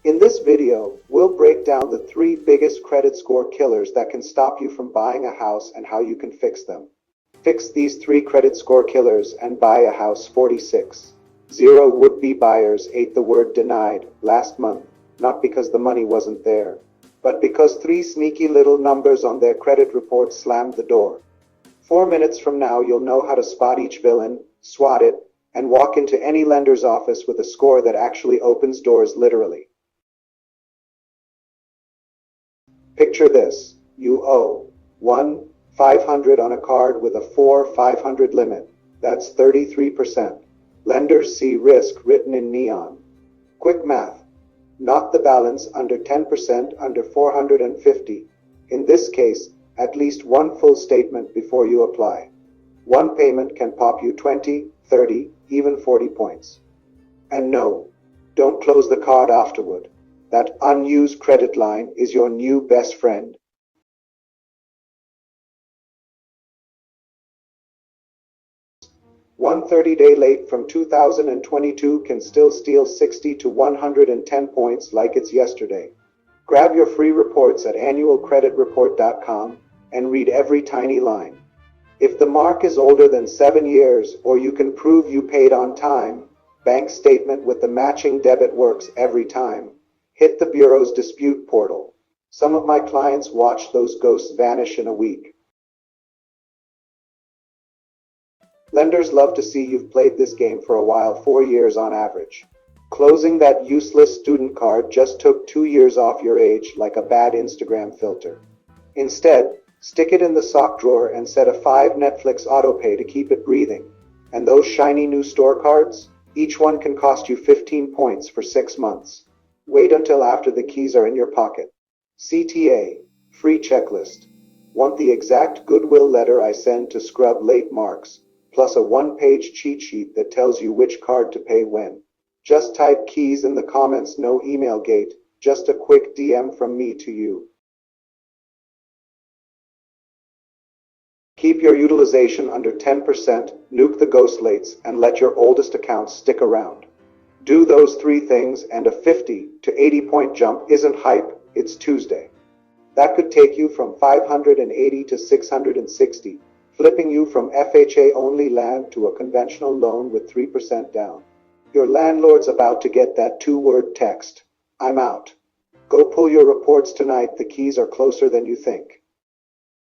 In this video, we'll break down the 3 biggest credit score killers that can stop you from buying a house and how you can fix them. Fix these 3 credit score killers and buy a house. 46. 0 would-be buyers ate the word denied last month, not because the money wasn't there, but because 3 sneaky little numbers on their credit report slammed the door. 4 minutes from now, you'll know how to spot each villain, swat it, and walk into any lender's office with a score that actually opens doors literally. Picture this. You owe 1,500 on a card with a 4,500 limit. That's 33%. Lenders see risk written in neon. Quick math. Knock the balance under 10% under 450. In this case, at least one full statement before you apply. One payment can pop you 20, 30, even 40 points. And no, don't close the card afterward. That unused credit line is your new best friend. One 30-day late from 2022 can still steal 60 to 110 points like it's yesterday. Grab your free reports at annualcreditreport.com and read every tiny line. If the mark is older than 7 years or you can prove you paid on time, bank statement with the matching debit works every time. Hit the Bureau's dispute portal. Some of my clients watch those ghosts vanish in a week. Lenders love to see you've played this game for a while. 4 years on average. Closing that useless student card just took 2 years off your age like a bad Instagram filter. Instead, stick it in the sock drawer and set a 5 Netflix autopay to keep it breathing. And those shiny new store cards? Each one can cost you 15 points for 6 months. Wait until after the keys are in your pocket. CTA, free checklist. Want the exact goodwill letter I send to scrub late marks, plus a 1-page cheat sheet that tells you which card to pay when. Just type keys in the comments. No email gate, just a quick DM from me to you. Keep your utilization under 10%, nuke the ghost lates, and let your oldest accounts stick around. Do those 3 things and a 50 to 80 point jump isn't hype, it's Tuesday. That could take you from 580 to 660, flipping you from FHA-only land to a conventional loan with 3% down. Your landlord's about to get that 2-word text, "I'm out." Go pull your reports tonight. The keys are closer than you think.